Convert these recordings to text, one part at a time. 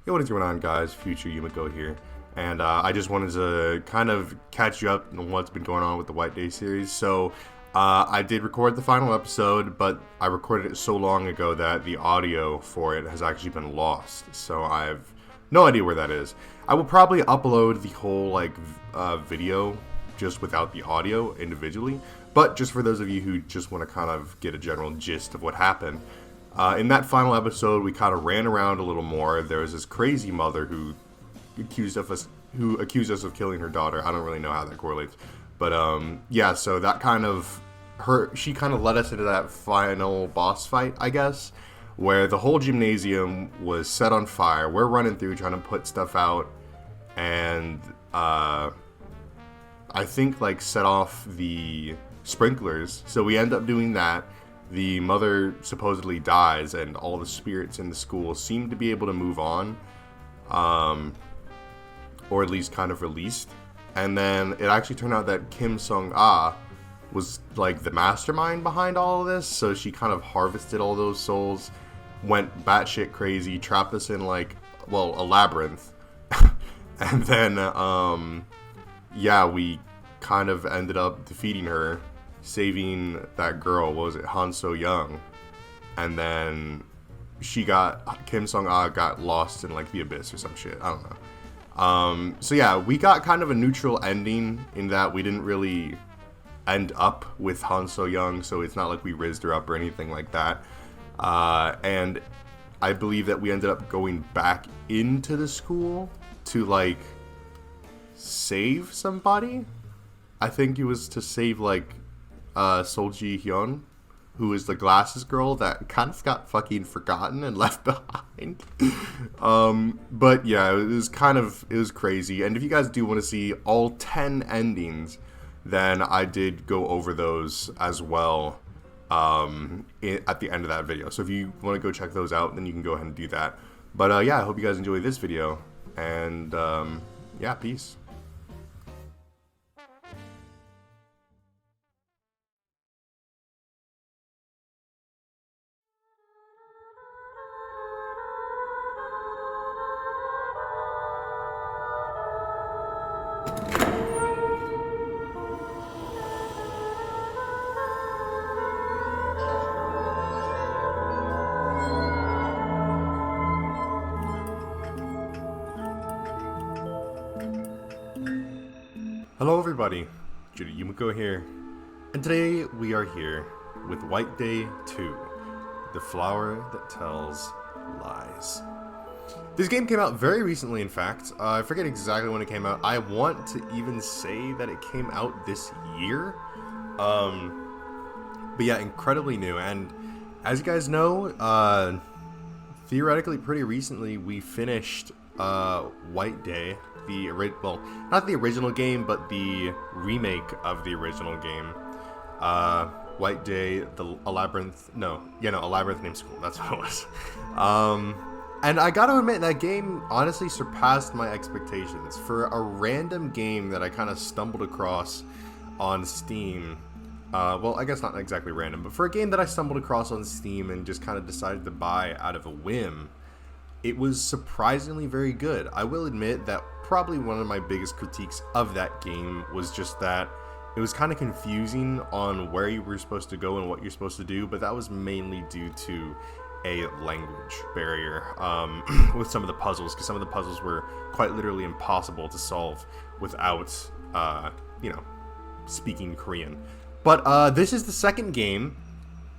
Hey, what is going on, guys? Future Yumeko here, and I just wanted to kind of catch you up on what's been going on with the White Day series. I did record the final episode, but I recorded it so long ago that the audio for it has actually been lost. So I have no idea where that is. I will probably upload the whole video just without the audio individually, but just for those of you who just want to kind of get a general gist of what happened. In that final episode, we kind of ran around a little more. There was this crazy mother who accused us of killing her daughter. I don't really know how that correlates, but yeah. So that kind of she kind of led us into that final boss fight, I guess, where the whole gymnasium was set on fire. We're running through trying to put stuff out, and I think set off the sprinklers. So we end up doing that. The mother supposedly dies, and all the spirits in the school seem to be able to move on, or at least kind of released. And then it actually turned out that Kim Sung-ah was the mastermind behind all of this, so she kind of harvested all those souls, went batshit crazy, trapped us in a labyrinth, and then yeah, we kind of ended up defeating her, saving that girl. What was it, Han So Young? And then Kim Sung-ah got lost in the abyss or some shit. I don't know. So yeah, we got kind of a neutral ending in that we didn't really end up with Han So Young, so it's not like we rizzed her up or anything like that. And I believe that we ended up going back into the school to save somebody. I think it was to save Sol Ji-hyun, who is the glasses girl that kind of got fucking forgotten and left behind. But yeah, it was crazy. And if you guys do want to see all 10 endings, then I did go over those as well at the end of that video. So if you want to go check those out, then you can go ahead and do that. But yeah, I hope you guys enjoy this video, and yeah, peace. Hello everybody, J.Yumeko here, and today we are here with White Day 2, the flower that tells lies. This game came out very recently, in fact. I forget exactly when it came out. I want to even say that it came out this year, but yeah, incredibly new. And as you guys know, theoretically pretty recently we finished White Day, not the original game, but the remake of the original game. White Day, A Labyrinth Named School, that's what it was. And I gotta admit, that game honestly surpassed my expectations. For a random game that I kind of stumbled across on Steam, well, I guess not exactly random, but for a game that I stumbled across on Steam and just kind of decided to buy out of a whim, it was surprisingly very good. I will admit that probably one of my biggest critiques of that game was just that it was kind of confusing on where you were supposed to go and what you're supposed to do, but that was mainly due to a language barrier with some of the puzzles, because some of the puzzles were quite literally impossible to solve without, speaking Korean. But this is the second game,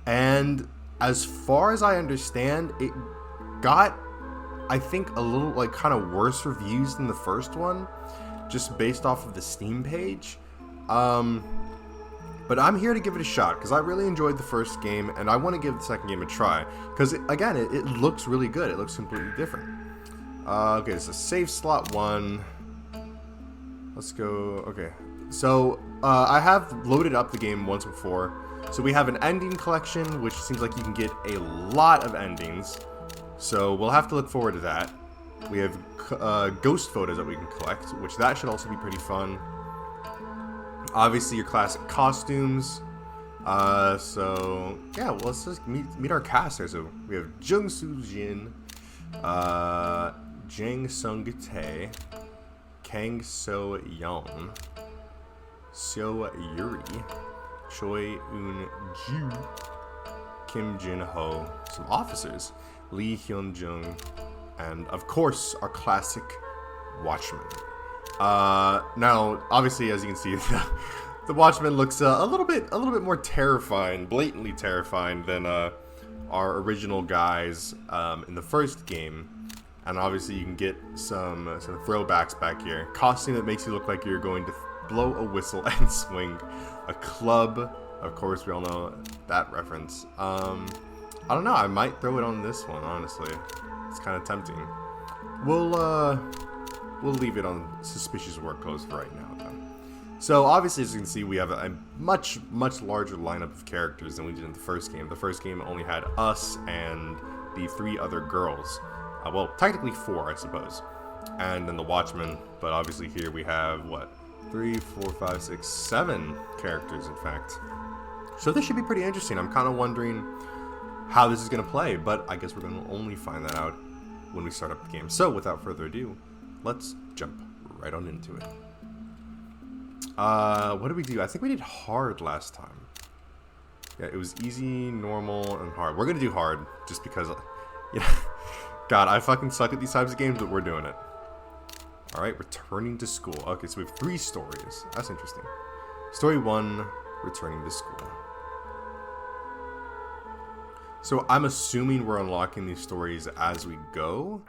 and as far as I understand, it got, I think, a little kind of worse reviews than the first one, just based off of the Steam page. But I'm here to give it a shot because I really enjoyed the first game, and I want to give the second game a try because it looks really good. It looks completely different. Okay, so save slot 1. Let's go. Okay, so I have loaded up the game once before. So we have an ending collection, which seems like you can get a lot of endings. So we'll have to look forward to that. We have ghost photos that we can collect, which that should also be pretty fun. Obviously your classic costumes. So yeah, well, let's just meet our cast here. So we have Jung Soo Jin, Jang Sung-tae, Kang So-yeon, Seo Yuri, Choi Eun-ju, Kim Jin-ho, some officers, Lee Hyun-jung, and of course our classic Watchman. Now, obviously, as you can see, the Watchman looks a little bit more terrifying, blatantly terrifying than our original guys in the first game. And obviously, you can get some throwbacks back here. Costume that makes you look like you're going to blow a whistle and swing a club. Of course, we all know that reference. I don't know. I might throw it on this one. Honestly, it's kind of tempting. We'll leave it on suspicious work clothes for right now, though. So obviously, as you can see, we have a much larger lineup of characters than we did in the first game. The first game only had us and the 3 other girls. Well, technically 4, I suppose. And then the Watchmen. But obviously here we have, what? 3, 4, 5, 6, 7 characters, in fact. So this should be pretty interesting. I'm kind of wondering how this is going to play. But I guess we're going to only find that out when we start up the game. So without further ado, let's jump right on into it. What did we do? I think we did hard last time. Yeah, it was easy, normal, and hard. We're gonna do hard, just because, God, I fucking suck at these types of games, but we're doing it. Alright, returning to school. Okay, so we have 3 stories. That's interesting. Story 1, returning to school. So I'm assuming we're unlocking these stories as we go.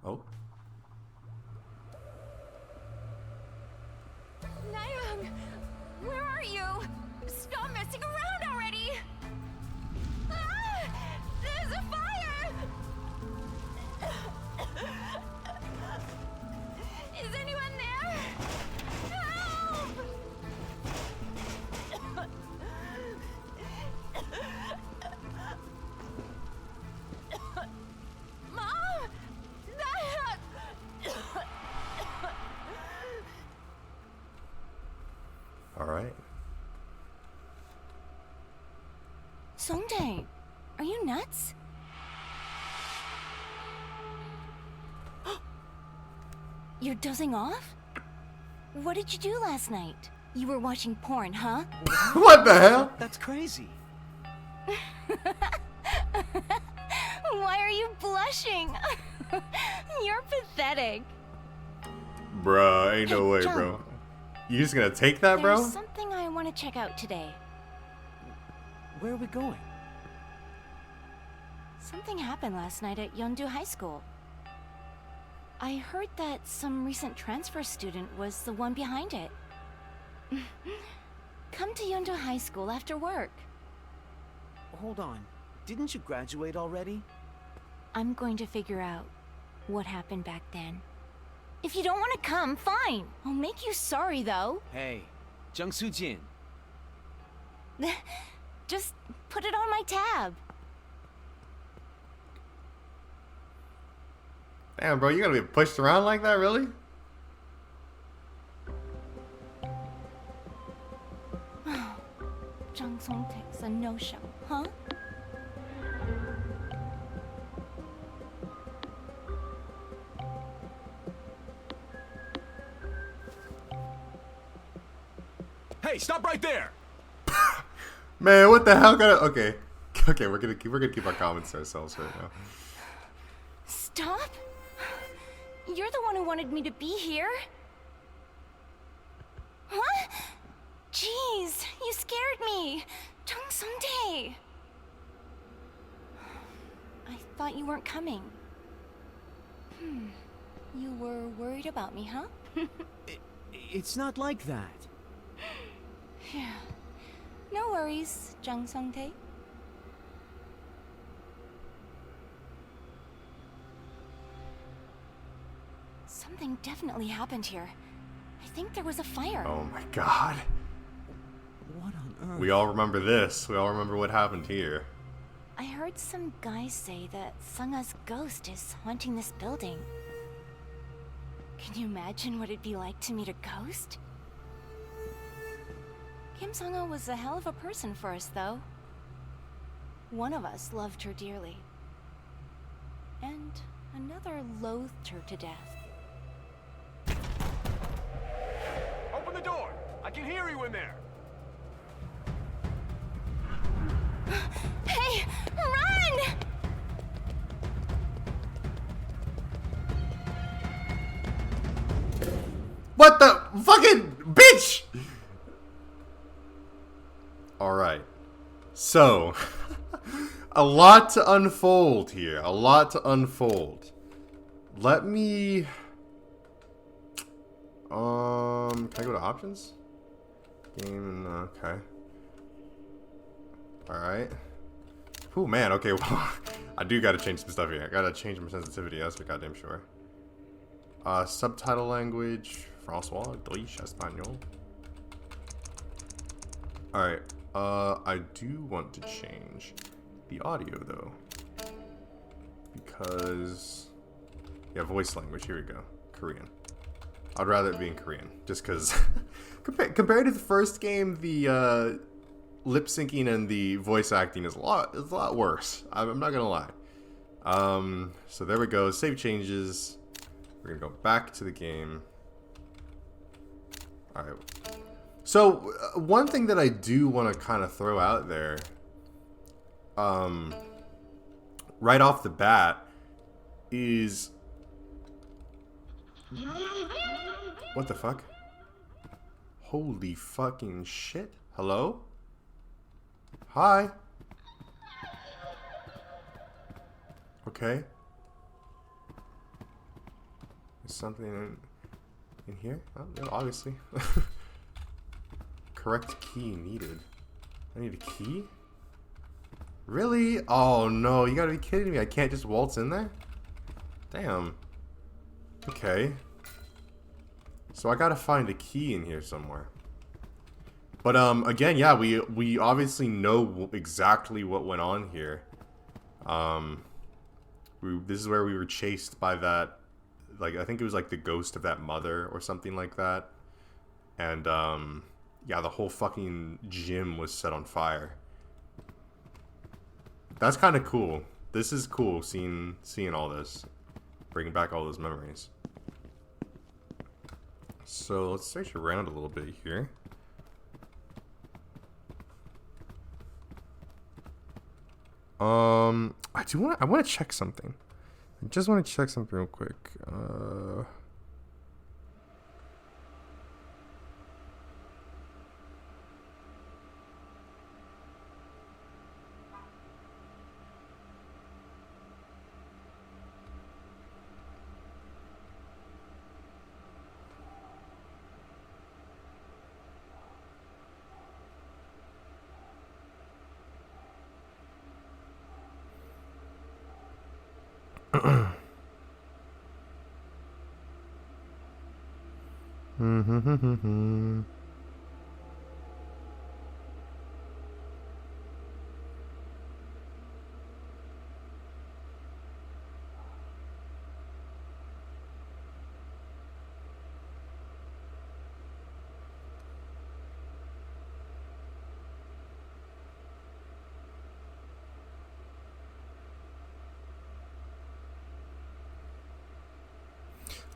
Oh. Where are you? Stop messing around already! Ah! There's a fire! Is anyone there? Help! Mom! Alright. Songdae, are you nuts? You're dozing off? What did you do last night? You were watching porn, huh? What the hell? That's crazy. Why are you blushing? You're pathetic. Bruh, ain't no way, John. bro. You just gonna take that, bro? There's something I want to check out today. Where are we going? Something happened last night at Yeondu High School. I heard that some recent transfer student was the one behind it. Come to Yeondu High School after work. Hold on. Didn't you graduate already? I'm going to figure out what happened back then. If you don't want to come, fine. I'll make you sorry, though. Hey, Jung Soo-jin. Just put it on my tab. Damn, bro, you gotta be pushed around like that, really? Jang Song-taek's a no-show, huh? Hey, stop right there! Man, what the hell? Okay, we're gonna keep our comments to ourselves right now. Stop? You're the one who wanted me to be here. Huh? Jeez, you scared me. Jang Song-tae. I thought you weren't coming. You were worried about me, huh? It's not like that. Yeah. No worries, Jang Song-tae. Something definitely happened here. I think there was a fire. Oh my god. What on earth? We all remember this. We all remember what happened here. I heard some guys say that Sunga's ghost is haunting this building. Can you imagine what it'd be like to meet a ghost? Kim Sunga was a hell of a person for us, though. One of us loved her dearly. And Another loathed her to death. Open the door! I can hear you in there! Hey, run! What the fucking bitch? Alright. So, a lot to unfold here. A lot to unfold. Let me... can I go to options? Game, okay. Alright. Oh man, okay, well, I do gotta change some stuff here. I gotta change my sensitivity, that's for goddamn sure. Subtitle language, François, Deutsch, Espanol. Alright, I do want to change the audio though. Because, yeah, voice language, here we go. Korean. I'd rather it be in Korean, just because compared to the first game, the lip syncing and the voice acting is a lot worse. I'm not gonna lie. So there we go. Save changes. We're gonna go back to the game. All right. So one thing that I do want to kind of throw out there, right off the bat, is what the fuck? Holy fucking shit. Hello? Hi. Okay. There's something in here? Oh, yeah, obviously. Correct key needed. I need a key? Really? Oh no, you gotta be kidding me. I can't just waltz in there? Damn. Okay. So I gotta find a key in here somewhere. But again, yeah, we obviously know exactly what went on here. This is where we were chased by that, like, I think it was like the ghost of that mother or something like that. And yeah, the whole fucking gym was set on fire. That's kind of cool. This is cool, seeing all this, bringing back all those memories. So let's search around a little bit here. I want to check something. I just want to check something real quick.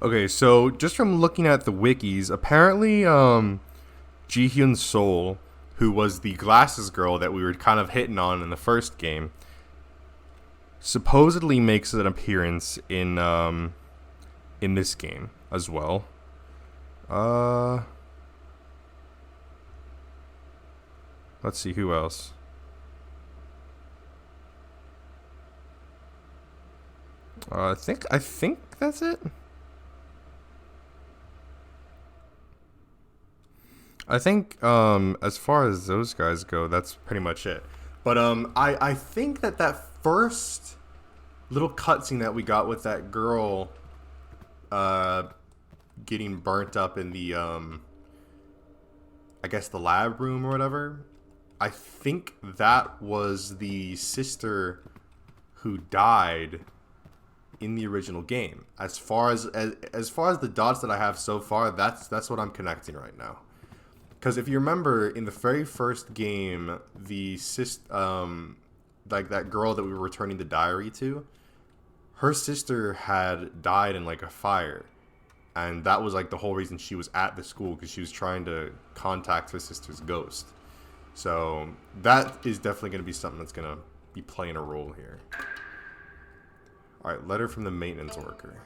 Okay, so just from looking at the wikis, apparently Ji-hyun's soul, who was the glasses girl that we were kind of hitting on in the first game, supposedly makes an appearance in this game as well. Let's see who else. I think that's it. I think as far as those guys go, that's pretty much it. But I think that first little cutscene that we got with that girl getting burnt up in the I guess the lab room or whatever, I think that was the sister who died in the original game. As far as the dots that I have so far, that's what I'm connecting right now. Because if you remember, in the very first game, the like that girl that we were returning the diary to, her sister had died in like a fire, and that was like the whole reason she was at the school, because she was trying to contact her sister's ghost. So that is definitely going to be something that's going to be playing a role here. Alright, letter from the maintenance worker.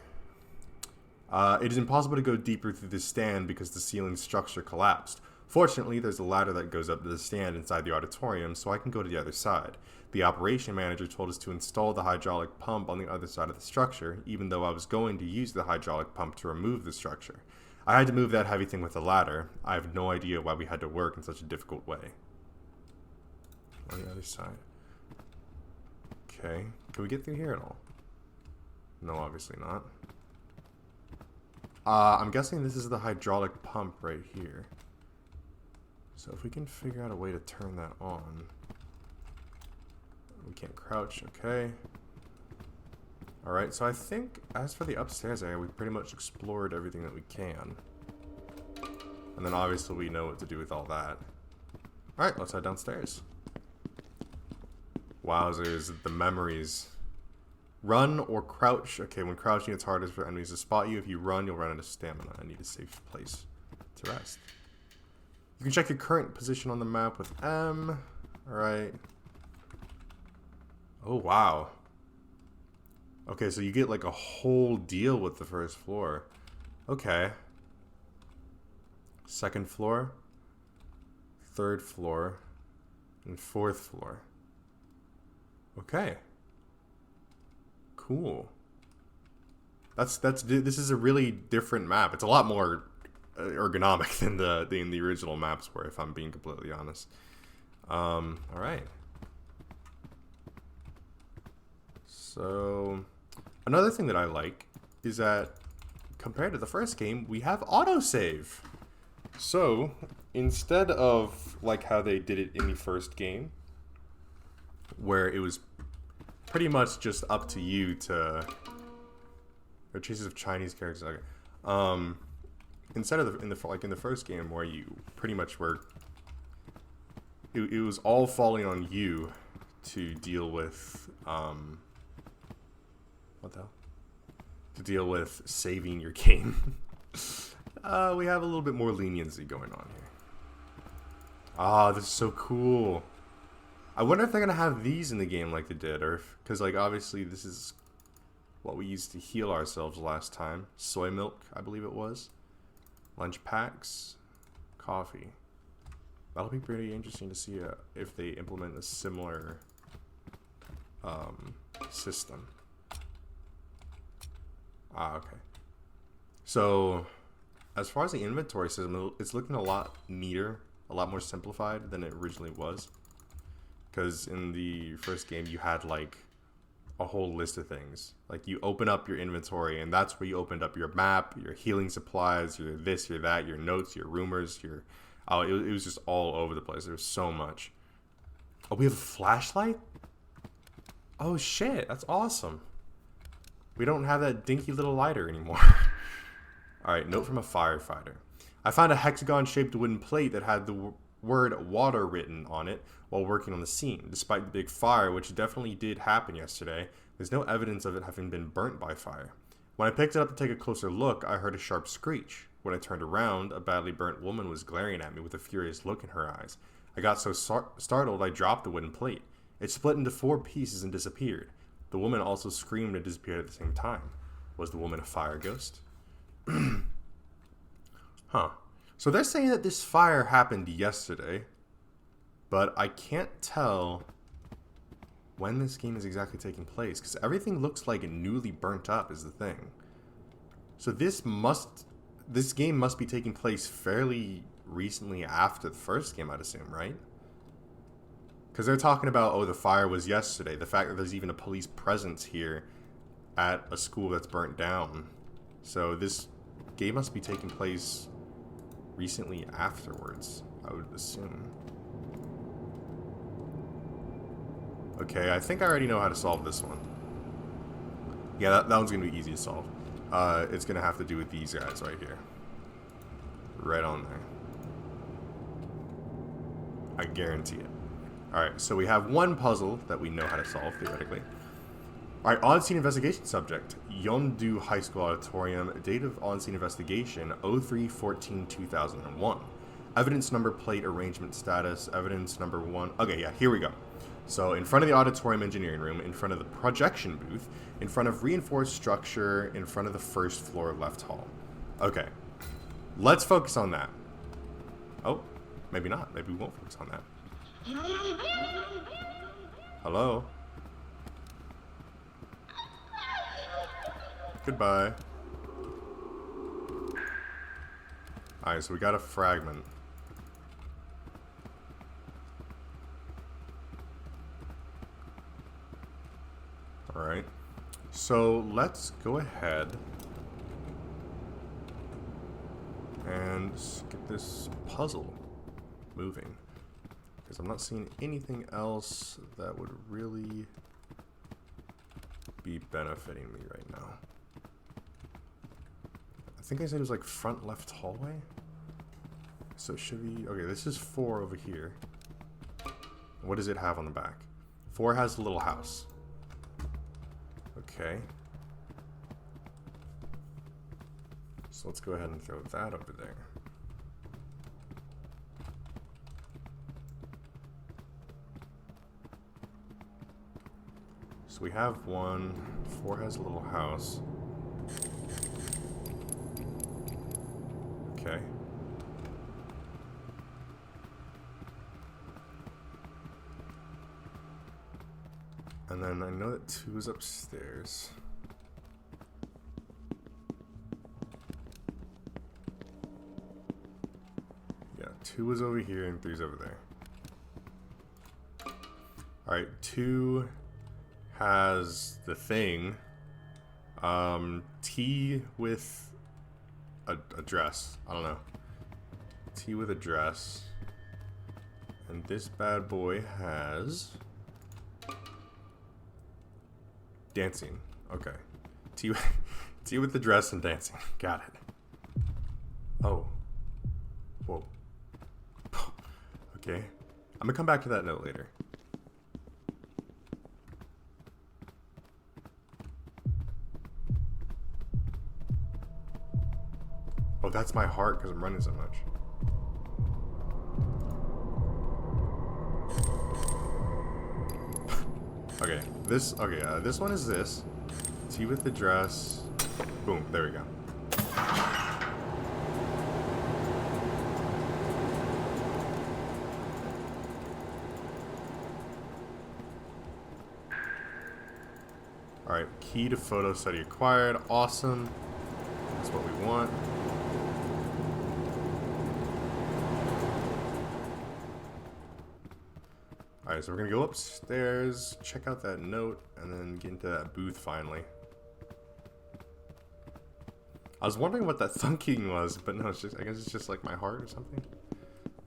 It is impossible to go deeper through this stand because the ceiling structure collapsed. Fortunately, there's a ladder that goes up to the stand inside the auditorium, so I can go to the other side. The operation manager told us to install the hydraulic pump on the other side of the structure, even though I was going to use the hydraulic pump to remove the structure. I had to move that heavy thing with the ladder. I have no idea why we had to work in such a difficult way. On the other side. Okay. Can we get through here at all? No, obviously not. I'm guessing this is the hydraulic pump right here. So if we can figure out a way to turn that on. We can't crouch, okay. Alright, so I think as for the upstairs area, we've pretty much explored everything that we can. And then obviously we know what to do with all that. Alright, let's head downstairs. Wowzers, the memories. Run or crouch. Okay, when crouching, it's hardest for enemies to spot you. If you run, you'll run out of stamina. I need a safe place to rest. You can check your current position on the map with M. Alright. Oh, wow. Okay, so you get like a whole deal with the first floor. Okay. Second floor. Third floor. And fourth floor. Okay. Cool. This is a really different map. It's a lot more ergonomic than the original maps were, if I'm being completely honest. All right. So another thing that I like is that compared to the first game, we have autosave. So instead of like how they did it in the first game, where it was pretty much just up to you to... Or chases of Chinese characters. Okay. Instead of in the first game where you pretty much were... It was all falling on you to deal with... what the hell? To deal with saving your game. We have a little bit more leniency going on here. Ah, this is so cool. I wonder if they're going to have these in the game like they did, or if, because like obviously this is what we used to heal ourselves last time. Soy milk, I believe it was. Lunch packs, coffee. That'll be pretty interesting to see if they implement a similar system. Ah, okay. So as far as the inventory system, it's looking a lot neater, a lot more simplified than it originally was. Because in the first game, you had like a whole list of things. Like you open up your inventory, and that's where you opened up your map, your healing supplies, your this, your that, your notes, your rumors, your... Oh, it was just all over the place. There was so much. Oh, we have a flashlight? Oh shit, that's awesome. We don't have that dinky little lighter anymore. Alright, note from a firefighter. I found a hexagon-shaped wooden plate that had the word water written on it while working on the scene. Despite the big fire, which definitely did happen yesterday, there's no evidence of it having been burnt by fire. When I picked it up to take a closer look, I heard a sharp screech. When I turned around, a badly burnt woman was glaring at me with a furious look in her eyes. I got so startled I dropped the wooden plate. It split into 4 pieces and disappeared. The woman also screamed and disappeared at the same time. Was the woman a fire ghost? Huh. So they're saying that this fire happened yesterday, but I can't tell when this game is exactly taking place, because everything looks like newly burnt up is the thing. So this game must be taking place fairly recently after the first game, I'd assume, right? Because they're talking about, oh, the fire was yesterday. The fact that there's even a police presence here at a school that's burnt down. So this game must be taking place recently afterwards, I would assume. Okay, I think I already know how to solve this one. Yeah, that one's going to be easy to solve. It's going to have to do with these guys right here. Right on there. I guarantee it. Alright, so we have one puzzle that we know how to solve, theoretically. Alright, on-scene investigation subject. Yeondu High School Auditorium. Date of on-scene investigation, 03/14/2001. Evidence number, plate, arrangement status. Evidence number 1. Okay, yeah, here we go. So, in front of the auditorium engineering room, in front of the projection booth, in front of reinforced structure, in front of the first floor left hall. Okay. Let's focus on that. Oh, maybe not. Maybe we won't focus on that. Hello? Goodbye. Alright, so we got a fragment. Alright. So let's go ahead and get this puzzle moving. Because I'm not seeing anything else that would really be benefiting me right now. I think I said it was like front left hallway. So it should be... Okay, this is 4 over here. What does it have on the back? 4 has a little house. Okay. So let's go ahead and throw that over there. So we have 1. 4 has a little house. Okay. And then I know that 2 is upstairs. Yeah, 2 is over here and 3 is over there. Alright, 2 has the thing. T with a dress. I don't know. T with a dress. And this bad boy has... dancing. Okay. T with the dress and dancing. Got it. Oh. Whoa. Okay. I'm gonna come back to that note later. Oh, that's my heart because I'm running so much. Okay, this one is this. T with the dress. Boom, there we go. Alright, key to photo study acquired. Awesome. That's what we want. Alright, so we're gonna go upstairs, check out that note, and then get into that booth finally. I was wondering what that thunking was, but no, it's just, I guess it's just like my heart or something.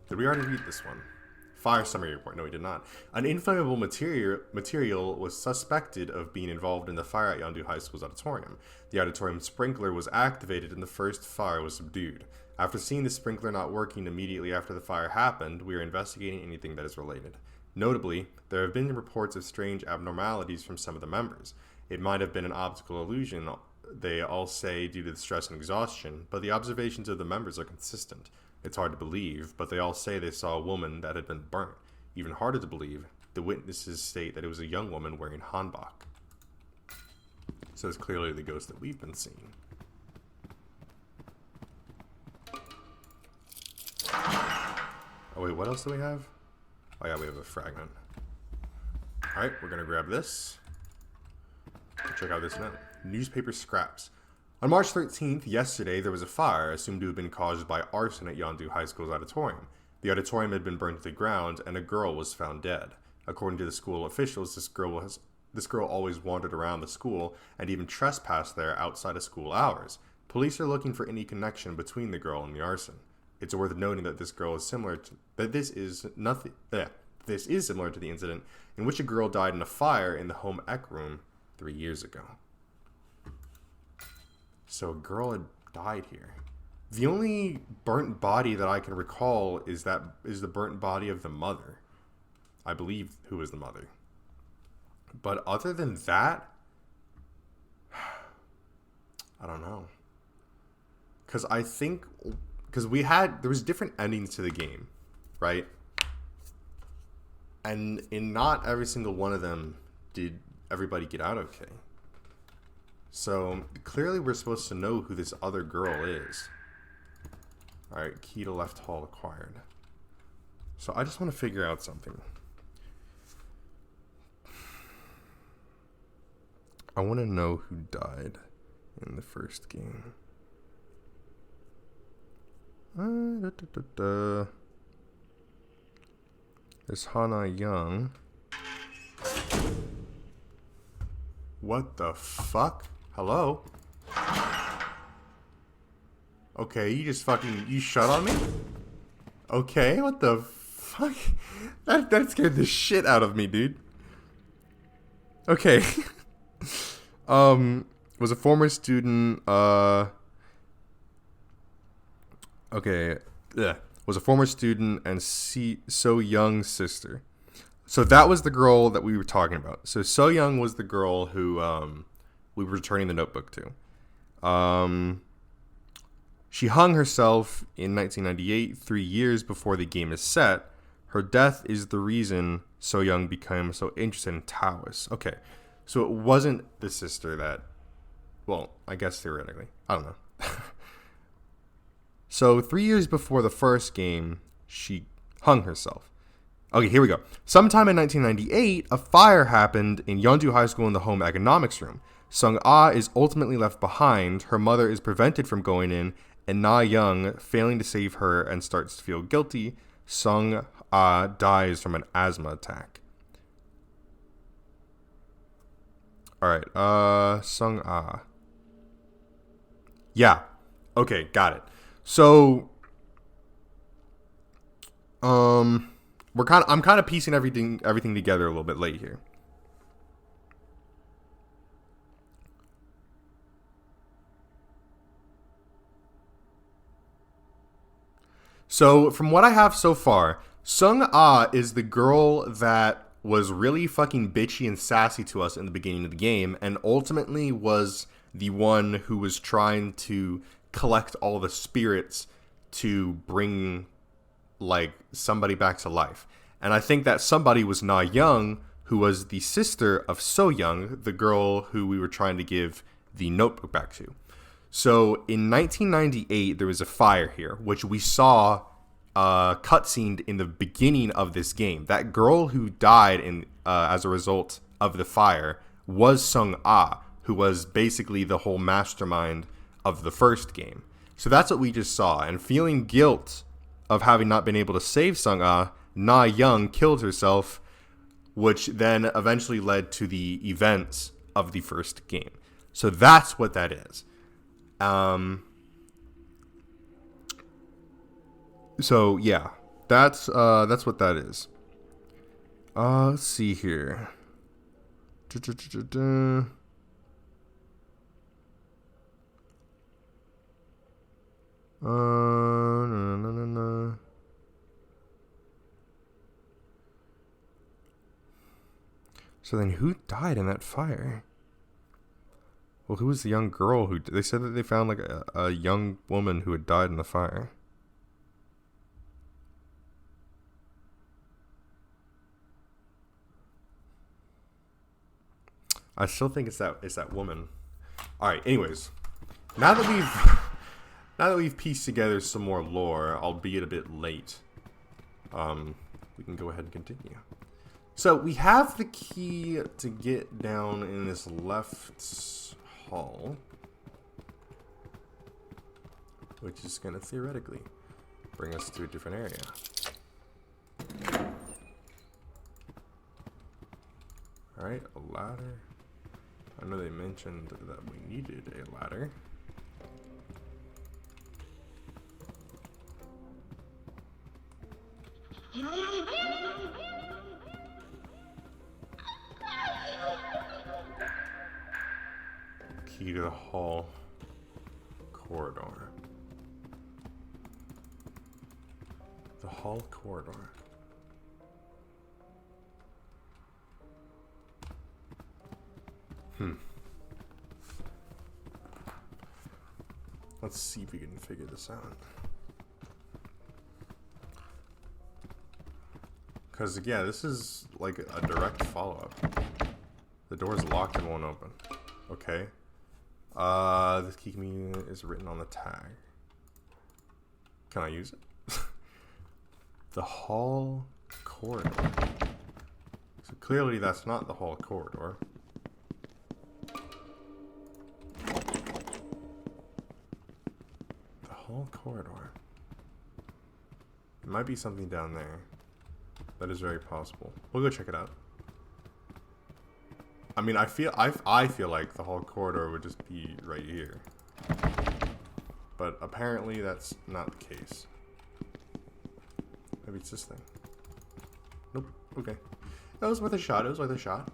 Did we already read this one? Fire summary report. No, we did not. An inflammable material was suspected of being involved in the fire at Yeondu High School's auditorium. The auditorium sprinkler was activated and the first fire was subdued. After seeing the sprinkler not working immediately after the fire happened, we are investigating anything that is related. Notably, there have been reports of strange abnormalities from some of the members. It might have been an optical illusion, they all say, due to the stress and exhaustion, but the observations of the members are consistent. It's hard to believe, but they all say they saw a woman that had been burnt. Even harder to believe, the witnesses state that it was a young woman wearing hanbok. So it's clearly the ghost that we've been seeing. Oh wait, what else do we have? Oh yeah, we have a fragment. Alright, we're gonna grab this. Check out this note. Newspaper scraps. On March 13th, yesterday, there was a fire assumed to have been caused by arson at Yeondu High School's auditorium. The auditorium had been burned to the ground, and a girl was found dead. According to the school officials, this girl always wandered around the school and even trespassed there outside of school hours. Police are looking for any connection between the girl and the arson. It's worth noting that this is similar to the incident in which a girl died in a fire in the home ec room 3 years ago. So a girl had died here. The only burnt body that I can recall is the burnt body of the mother. I believe who is the mother. But other than that, I don't know. Because I think... Because there was different endings to the game, right? And in not every single one of them did everybody get out okay. So, clearly we're supposed to know who this other girl is. Alright, key to left hall acquired. So, I just want to figure out something. I want to know who died in the first game. There's Hana Young. What the fuck? Hello? Okay, you shut on me? Okay, what the fuck? That scared the shit out of me, dude. Okay. Was a former student, okay. Ugh. Was a former student and So Young's sister. So that was the girl that we were talking about. So Young was the girl who we were returning the notebook to. She hung herself in 1998, 3 years before the game is set. Her death is the reason So Young became so interested in Taoists. Okay, so it wasn't the sister that... Well, I guess theoretically. I don't know. So 3 years before the first game, she hung herself. Okay, here we go. Sometime in 1998, a fire happened in Yeonju High School in the home economics room. Sung-ah is ultimately left behind. Her mother is prevented from going in, and Na-young, failing to save her and starts to feel guilty, Sung-ah dies from an asthma attack. Alright, Sung-ah. Yeah. Okay, got it. So, I'm kind of piecing everything together a little bit late here. So, from what I have so far, Sung-ah is the girl that was really fucking bitchy and sassy to us in the beginning of the game, and ultimately was the one who was trying to collect all the spirits to bring, like, somebody back to life. And I think that somebody was Na Young, who was the sister of So Young, the girl who we were trying to give the notebook back to. So in 1998, there was a fire here, which we saw cutscened in the beginning of this game. That girl who died as a result of the fire was Sung-ah, who was basically the whole mastermind of the first game. So that's what we just saw. And feeling guilt of having not been able to save Sung-ah, Na Young killed herself, which then eventually led to the events of the first game. So that's what that is. So yeah, that's what that is. Let's see here. No. So then who died in that fire? Well, who was the young girl who... They said that they found like a young woman who had died in the fire. I still think it's that woman. All right, anyways. Now that we've pieced together some more lore, albeit a bit late, we can go ahead and continue. So we have the key to get down in this left hall, which is going to theoretically bring us to a different area. Alright, a ladder. I know they mentioned that we needed a ladder. Key to the hall corridor. The hall corridor. Let's see if we can figure this out. Because, yeah, this is like a direct follow-up. The door's locked and won't open. Okay. This key is written on the tag. Can I use it? The hall corridor. So clearly that's not the hall corridor. The hall corridor. It might be something down there. That is very possible. We'll go check it out. I mean, I feel like the hall corridor would just be right here. But apparently that's not the case. Maybe it's this thing. Nope. Okay. That was worth a shot. It was worth a shot.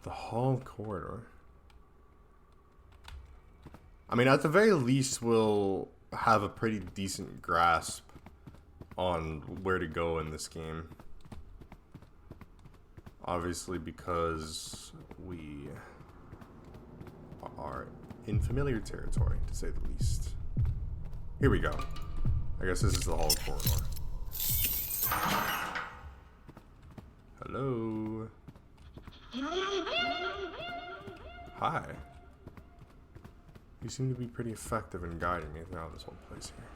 The hall corridor. I mean, at the very least, we'll have a pretty decent grasp on where to go in this game. Obviously, because we are in familiar territory, to say the least. Here we go. I guess this is the hall corridor. Hello. Hi. You seem to be pretty effective in guiding me throughout this whole place here.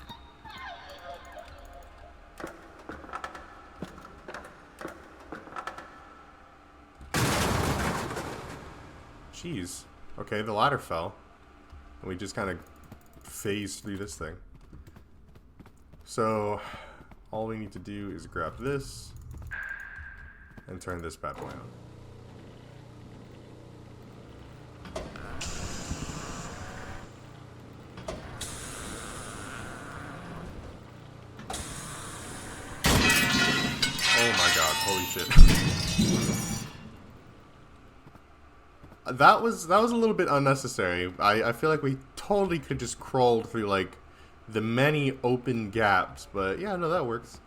Jeez. Okay, the ladder fell. And we just kind of phased through this thing. So, all we need to do is grab this and turn this bad boy on. Oh my god, holy shit. That was a little bit unnecessary. I feel like we totally could just crawl through like the many open gaps, but yeah, no, that works.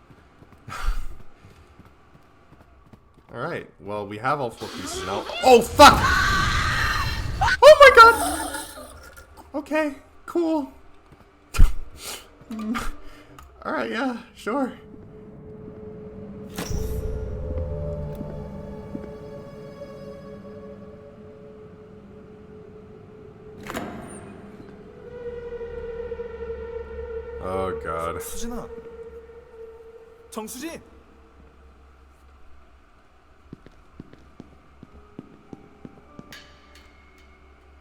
Alright, well, we have all 4 pieces now. Oh, fuck! Oh my god! Okay, cool. Alright, yeah, sure. Oh god. 수진아. 정수진.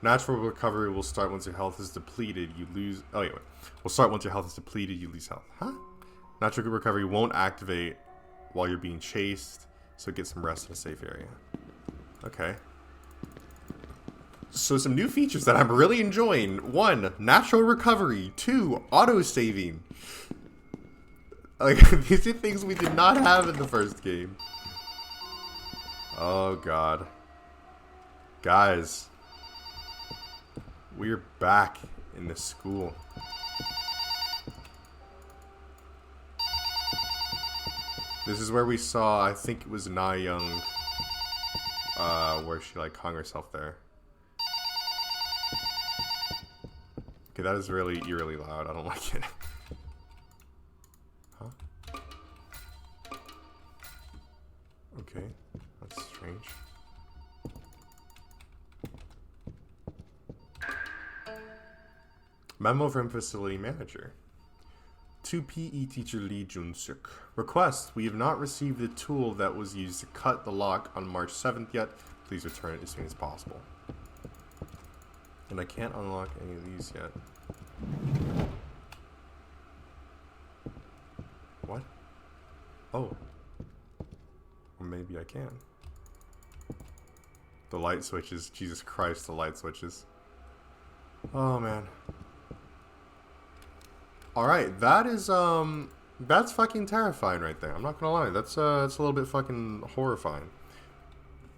Natural recovery will start once your health is depleted. You lose. Oh, yeah, wait. Will start once your health is depleted. You lose health. Huh? Natural recovery won't activate while you're being chased, so get some rest in a safe area. Okay. So some new features that I'm really enjoying. 1, natural recovery. 2, auto saving. Like, these are things we did not have in the first game. Oh god. Guys. We're back in the school. This is where we saw, I think it was Na Young, where she like hung herself there. Okay, that is really eerily loud. I don't like it. Huh? Okay, that's strange. Memo from facility manager. To PE teacher Lee Jun-suk. Request, we have not received the tool that was used to cut the lock on March 7th yet. Please return it as soon as possible. And I can't unlock any of these yet. What? Oh. Well, maybe I can. The light switches. Jesus Christ, the light switches. Oh, man. Alright, that is, that's fucking terrifying right there. I'm not gonna lie. That's a little bit fucking horrifying.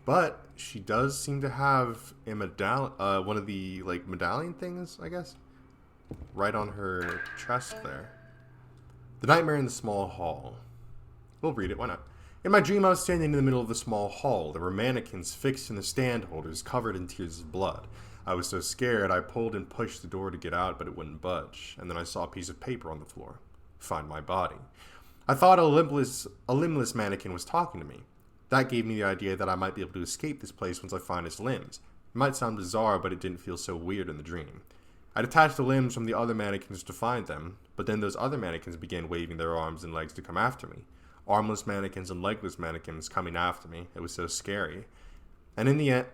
But she does seem to have a medallion, one of the, like, medallion things, I guess, right on her chest there. The Nightmare in the Small Hall. We'll read it, why not? In my dream, I was standing in the middle of the small hall. There were mannequins fixed in the stand holders, covered in tears of blood. I was so scared, I pulled and pushed the door to get out, but it wouldn't budge. And then I saw a piece of paper on the floor. Find my body. I thought a limbless mannequin was talking to me. That gave me the idea that I might be able to escape this place once I find its limbs. It might sound bizarre, but it didn't feel so weird in the dream. I detached the limbs from the other mannequins to find them, but then those other mannequins began waving their arms and legs to come after me. Armless mannequins and legless mannequins coming after me. It was so scary. And in the end,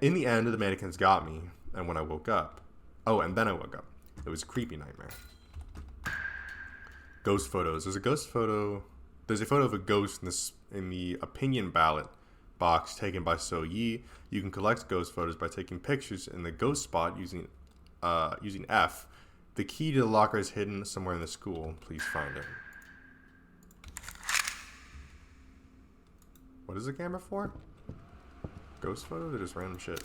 the mannequins got me. And when I woke up, then I woke up. It was a creepy nightmare. Ghost photos. There's a photo of a ghost in the opinion ballot box taken by So Yi. You can collect ghost photos by taking pictures in the ghost spot using F. The key to the locker is hidden somewhere in the school. Please find it. What is the camera for? Ghost photos or just random shit?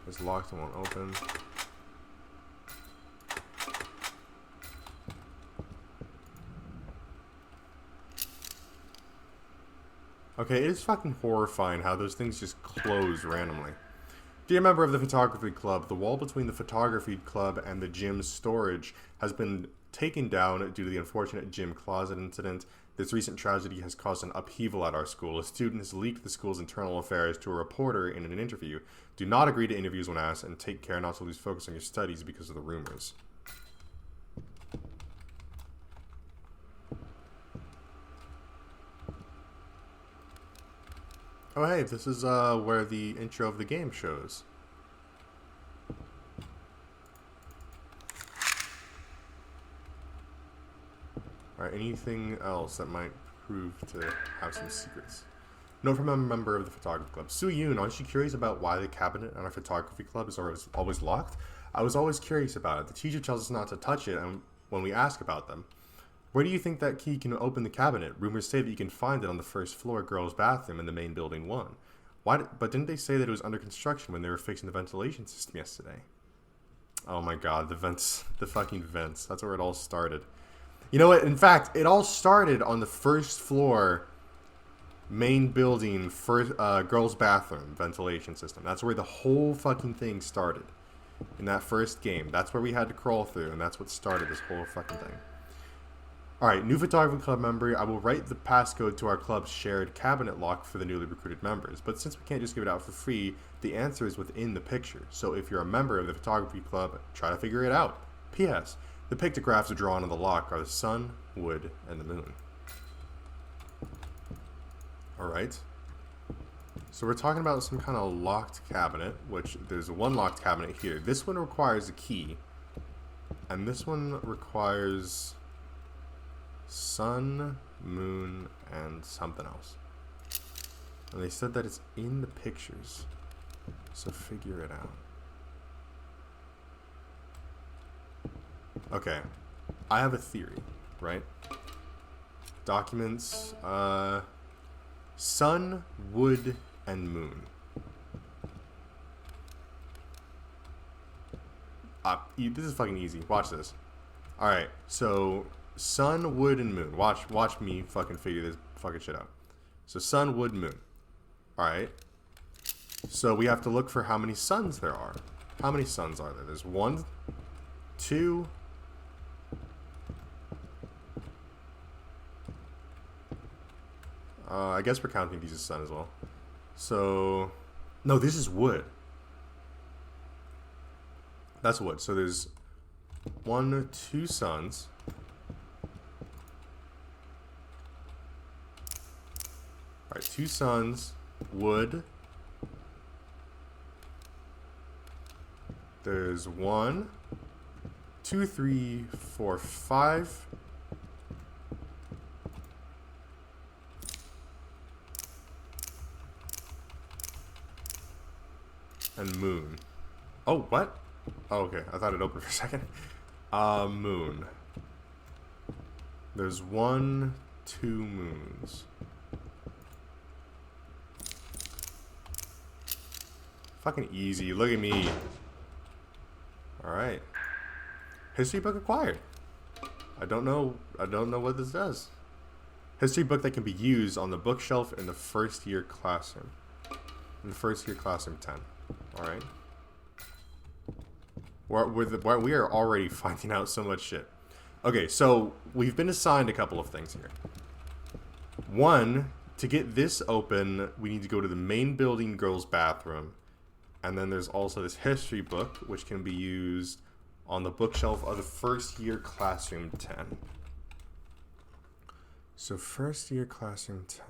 It's locked and won't open. Okay, it is fucking horrifying how those things just close randomly. Dear member of the photography club, the wall between the photography club and the gym's storage has been taken down due to the unfortunate gym closet incident. This recent tragedy has caused an upheaval at our school. A student has leaked the school's internal affairs to a reporter in an interview. Do not agree to interviews when asked, and take care not to lose focus on your studies because of the rumors. Oh hey, this is where the intro of the game shows. Alright, anything else that might prove to have some secrets? Note from a member of the photography club. Su-Yoon, aren't you curious about why the cabinet in our photography club is always locked? I was always curious about it. The teacher tells us not to touch it when we ask about them. Where do you think that key can open the cabinet? Rumors say that you can find it on the first floor girls' bathroom in the main building 1. But didn't they say that it was under construction when they were fixing the ventilation system yesterday? Oh my god, the vents. The fucking vents. That's where it all started. You know what? In fact, it all started on the first floor main building first girls' bathroom ventilation system. That's where the whole fucking thing started. In that first game. That's where we had to crawl through, and that's what started this whole fucking thing. Alright, new photography club member. I will write the passcode to our club's shared cabinet lock for the newly recruited members. But since we can't just give it out for free, the answer is within the picture. So if you're a member of the photography club, try to figure it out. P.S. The pictographs drawn on the lock are the sun, wood, and the moon. Alright. So we're talking about some kind of locked cabinet, which there's one locked cabinet here. This one requires a key. And this one requires sun, moon, and something else. And they said that it's in the pictures. So figure it out. Okay, I have a theory, right? Documents, sun, wood, and moon. This is fucking easy. Watch this. Alright, so sun, wood, and moon. Watch me fucking figure this fucking shit out. So sun, wood, moon. Alright. So we have to look for how many suns there are. How many suns are there? There's 1, 2... I guess we're counting these as sun as well. So, no, this is wood. That's wood. So there's 1, 2 suns. Alright, 2 suns, wood. There's 1, 2, 3, 4, 5. And moon. Oh, what? Oh, okay. I thought it opened for a second. Moon. There's 1, 2 moons. Fucking easy. Look at me. Alright. History book acquired. I don't know what this does. History book that can be used on the bookshelf in the first year classroom. In the first year classroom 10. Alright. We are already finding out so much shit. Okay, so we've been assigned a couple of things here. One, to get this open, we need to go to the main building girls' bathroom. And then there's also this history book, which can be used on the bookshelf of the first year classroom 10. So first year classroom 10.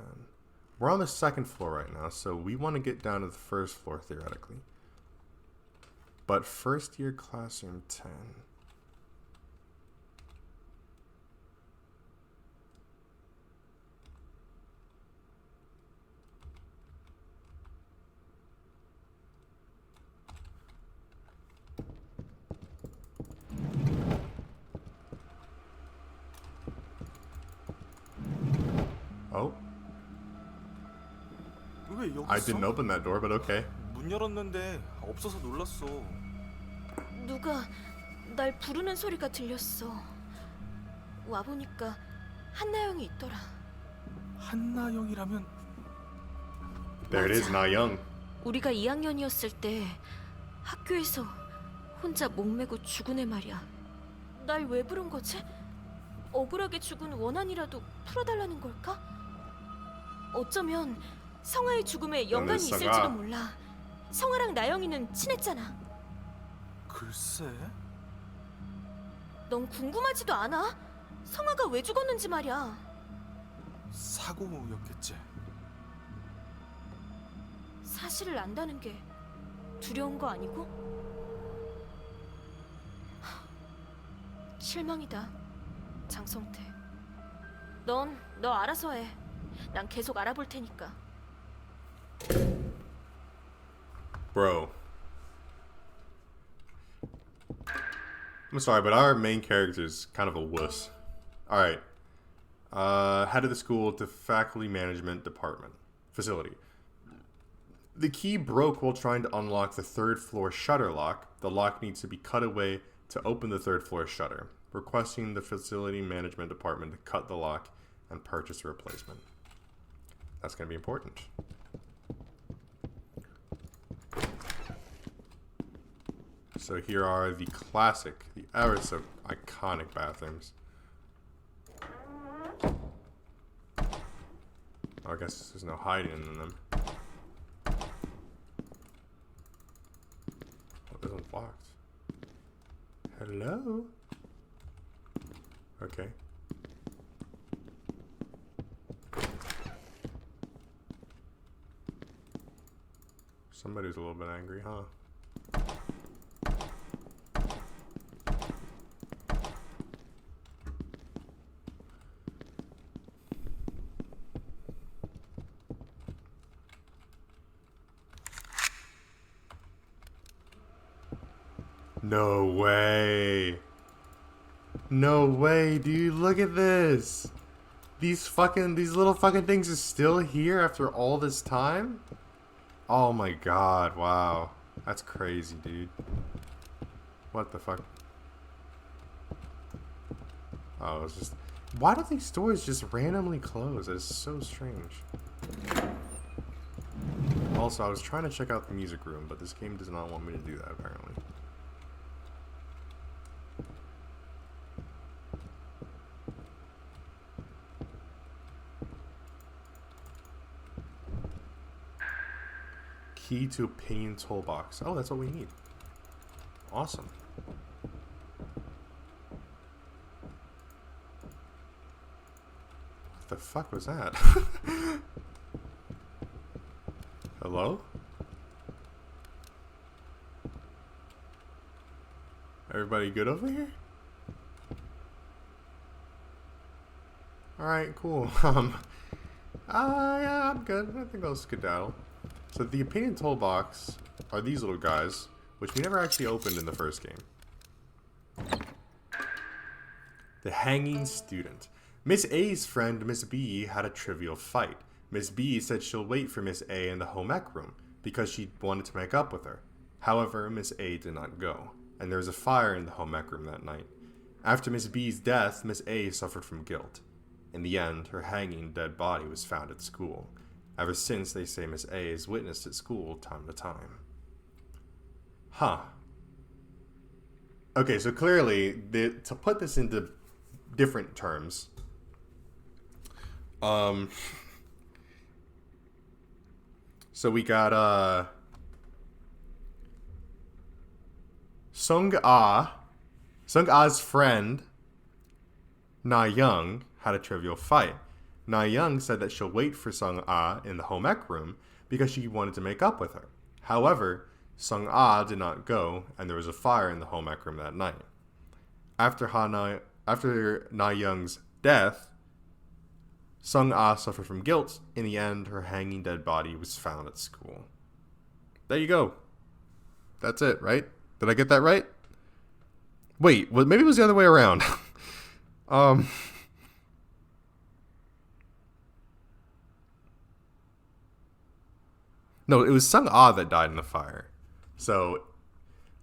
We're on the second floor right now, so we want to get down to the first floor theoretically. But first year classroom 10. Oh. 왜 여기 I 있어? didn't open that door, but okay. 문 열었는데 없어서 놀랐어. 누가 날 부르는 소리가 들렸어. 와보니까 한나영이 있더라. 한나영이라면 There it is, 맞아. Na Young. 우리가 2학년이었을 때 학교에서 혼자 목매고 죽은 애 말이야. 날 왜 부른 거지? 억울하게 죽은 원한이라도 풀어달라는 걸까? 어쩌면 성아의 죽음에 연관이 성아. 있을지도 몰라. 성아랑 나영이는 친했잖아. 글쎄. 넌 궁금하지도 않아? 성아가 왜 죽었는지 말이야. 사고였겠지. 사실을 안다는 게 두려운 거 아니고? 실망이다, 장성태. 너 알아서 해. 난 계속 알아볼 테니까. Bro. I'm sorry, but our main character is kind of a wuss. Alright. Head of the school to faculty management department. Facility. The key broke while trying to unlock the third floor shutter lock. The lock needs to be cut away to open the third floor shutter. Requesting the facility management department to cut the lock and purchase a replacement. That's going to be important. So here are the classic, the ever so iconic bathrooms. Oh, I guess there's no hiding in them. Oh, this one's locked. Hello? Okay. Somebody's a little bit angry, huh? No way. No way, dude. Look at this. These little fucking things are still here after all this time? Oh my god, wow. That's crazy, dude. What the fuck? Oh, it's just... Why do these stores just randomly close? It's so strange. Also, I was trying to check out the music room, but this game does not want me to do that, apparently. Key to opinion toolbox. Oh, that's what we need. Awesome. What the fuck was that? Hello? Everybody good over here? Alright, cool. Yeah, I'm good. I think I'll skedaddle. So the opinion toolbox are these little guys, which we never actually opened in the first game. The hanging student. Miss A's friend, Miss B, had a trivial fight. Miss B said she'll wait for Miss A in the home ec room because she wanted to make up with her. However, Miss A did not go, and there was a fire in the home ec room that night. After Miss B's death, Miss A suffered from guilt. In the end, her hanging dead body was found at school. Ever since, they say Miss A is witnessed at school time to time. Huh. Okay, so clearly, to put this into different terms, so we got, Sung-a's friend, Na-young, had a trivial fight. Na-young said that she'll wait for Sung-a in the home ec room because she wanted to make up with her. However, Sung-a did not go, and there was a fire in the home ec room that night. After Na-young's death, Sung-a suffered from guilt. In the end, her hanging dead body was found at school. There you go. That's it, right? Did I get that right? Wait, well, maybe it was the other way around. No, it was Sung-a that died in the fire. So,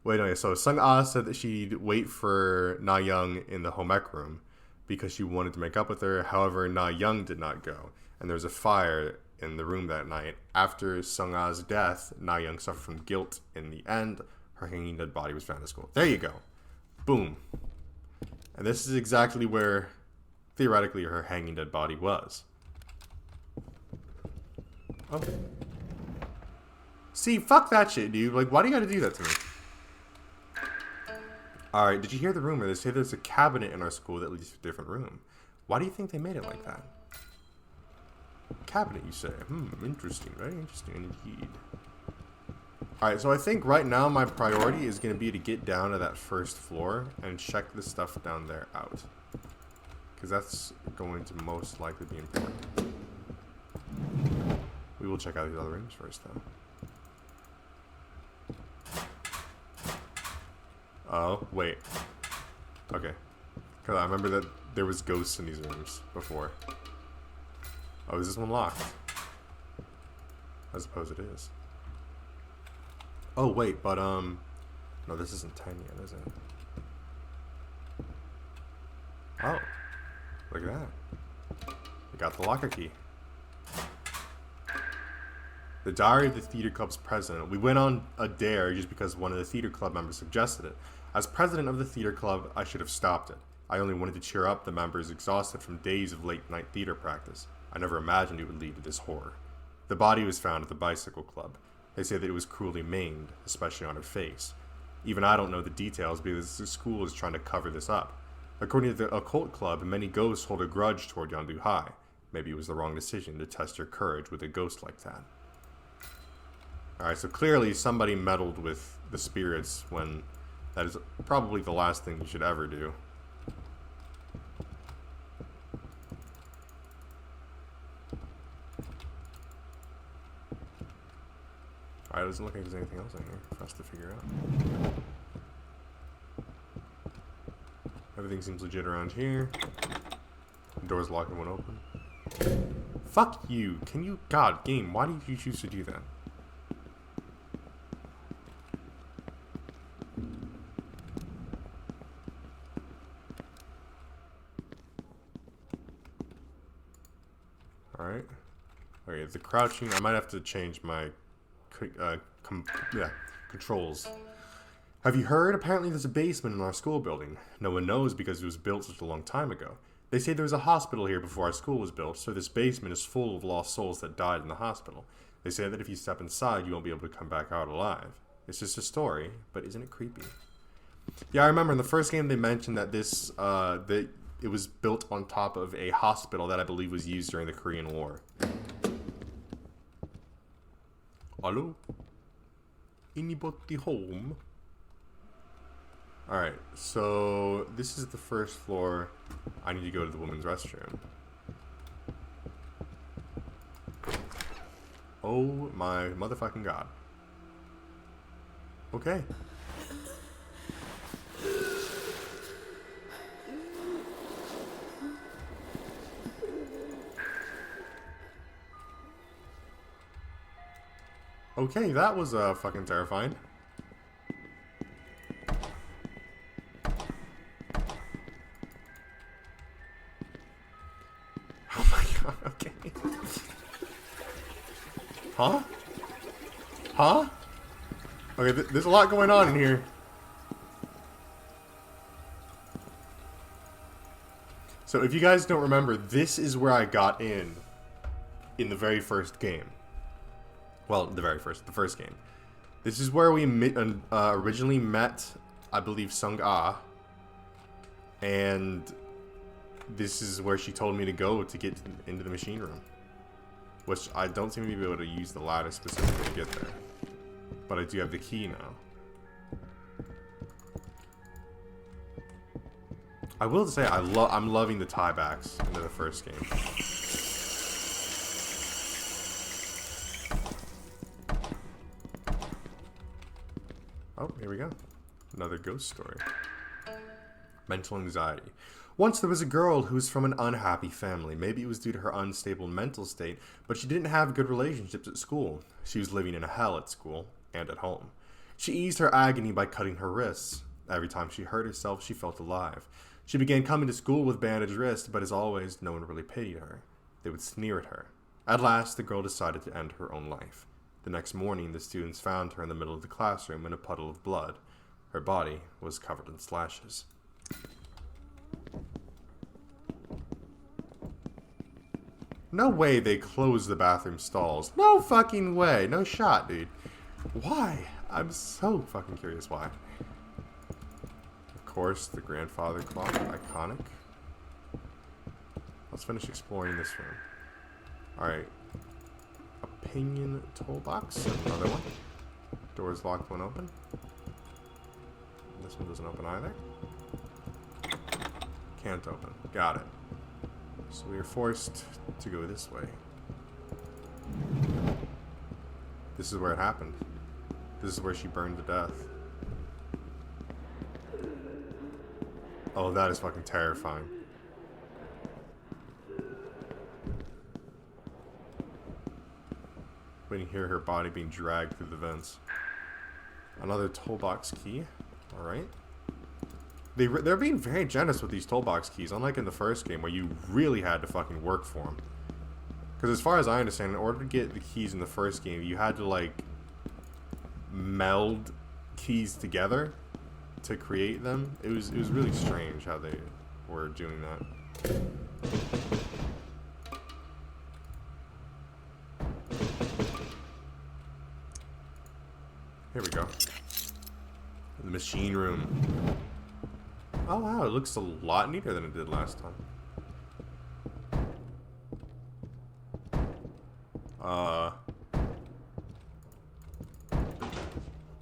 so Sung-a said that she'd wait for Na-young in the home ec room because she wanted to make up with her. However, Na-young did not go, and there was a fire in the room that night. After Sung-a's death, Na-young suffered from guilt. In the end, her hanging dead body was found at school. There you go. Boom. And this is exactly where, theoretically, her hanging dead body was. Oh. See, fuck that shit, dude. Like, why do you gotta do that to me? Alright, did you hear the rumor? They say there's a cabinet in our school that leads to a different room. Why do you think they made it like that? Cabinet, you say? Interesting. Very interesting indeed. Alright, so I think right now my priority is going to be to get down to that first floor and check the stuff down there out. Because that's going to most likely be important. We will check out these other rooms first, though. Oh, wait. Okay. Because I remember that there was ghosts in these rooms before. Oh, is this one locked? I suppose it is. Oh, wait, but, no, this isn't 10 yet, is it? Oh. Look at that. We got the locker key. The diary of the theater club's president. We went on a dare just because one of the theater club members suggested it. As president of the theater club, I should have stopped it. I only wanted to cheer up the members exhausted from days of late-night theater practice. I never imagined it would lead to this horror. The body was found at the bicycle club. They say that it was cruelly maimed, especially on her face. Even I don't know the details because the school is trying to cover this up. According to the occult club, many ghosts hold a grudge toward Yondu High. Maybe it was the wrong decision to test her courage with a ghost like that. Alright, so clearly somebody meddled with the spirits when that is probably the last thing you should ever do. Alright, it doesn't look like there's anything else in here for us to figure out. Everything seems legit around here. The door's locked and won't open. Fuck you! Can you... God, game, why did you choose to do that? Alright. Okay, the crouching... I might have to change my... controls. Have you heard? Apparently there's a basement in our school building. No one knows because it was built such a long time ago. They say there was a hospital here before our school was built, so this basement is full of lost souls that died in the hospital. They say that if you step inside, you won't be able to come back out alive. It's just a story, but isn't it creepy? Yeah, I remember in the first game they mentioned that this, that it was built on top of a hospital that I believe was used during the Korean War. Hello? Anybody home? Alright, so this is the first floor. I need to go to the women's restroom. Oh my motherfucking god. Okay. Okay, that was fucking terrifying. Okay. Huh? Huh? Okay, there's a lot going on in here. So if you guys don't remember, this is where I got in the very first game. Well, the first game. This is where we originally met, I believe, Sung-ah. And this is where she told me to go to get into the machine room. Which I don't seem to be able to use the ladder specifically to get there. But I do have the key now. I will say I'm loving the tiebacks into the first game. Oh, here we go. Another ghost story. Mental anxiety. Once there was a girl who was from an unhappy family. Maybe it was due to her unstable mental state, but she didn't have good relationships at school. She was living in a hell at school and at home. She eased her agony by cutting her wrists. Every time she hurt herself, she felt alive. She began coming to school with bandaged wrists, but as always, no one really pitied her. They would sneer at her. At last, the girl decided to end her own life. The next morning, the students found her in the middle of the classroom in a puddle of blood. Her body was covered in slashes. No way they closed the bathroom stalls. No fucking way. No shot, dude. Why? I'm so fucking curious why. Of course, the grandfather clock. Iconic. Let's finish exploring this room. Alright. Opinion toolbox. Another one. Door's locked when open. This one doesn't open either. Can't open. Got it. So we are forced to go this way. This is where it happened. This is where she burned to death. Oh, that is fucking terrifying. We can hear her body being dragged through the vents. Another toolbox key. Alright. They're being very generous with these toolbox keys, unlike in the first game where you really had to fucking work for them. Because as far as I understand, in order to get the keys in the first game, you had to like meld keys together to create them. It was really strange how they were doing that. Here we go. The machine room. Oh wow, it looks a lot neater than it did last time.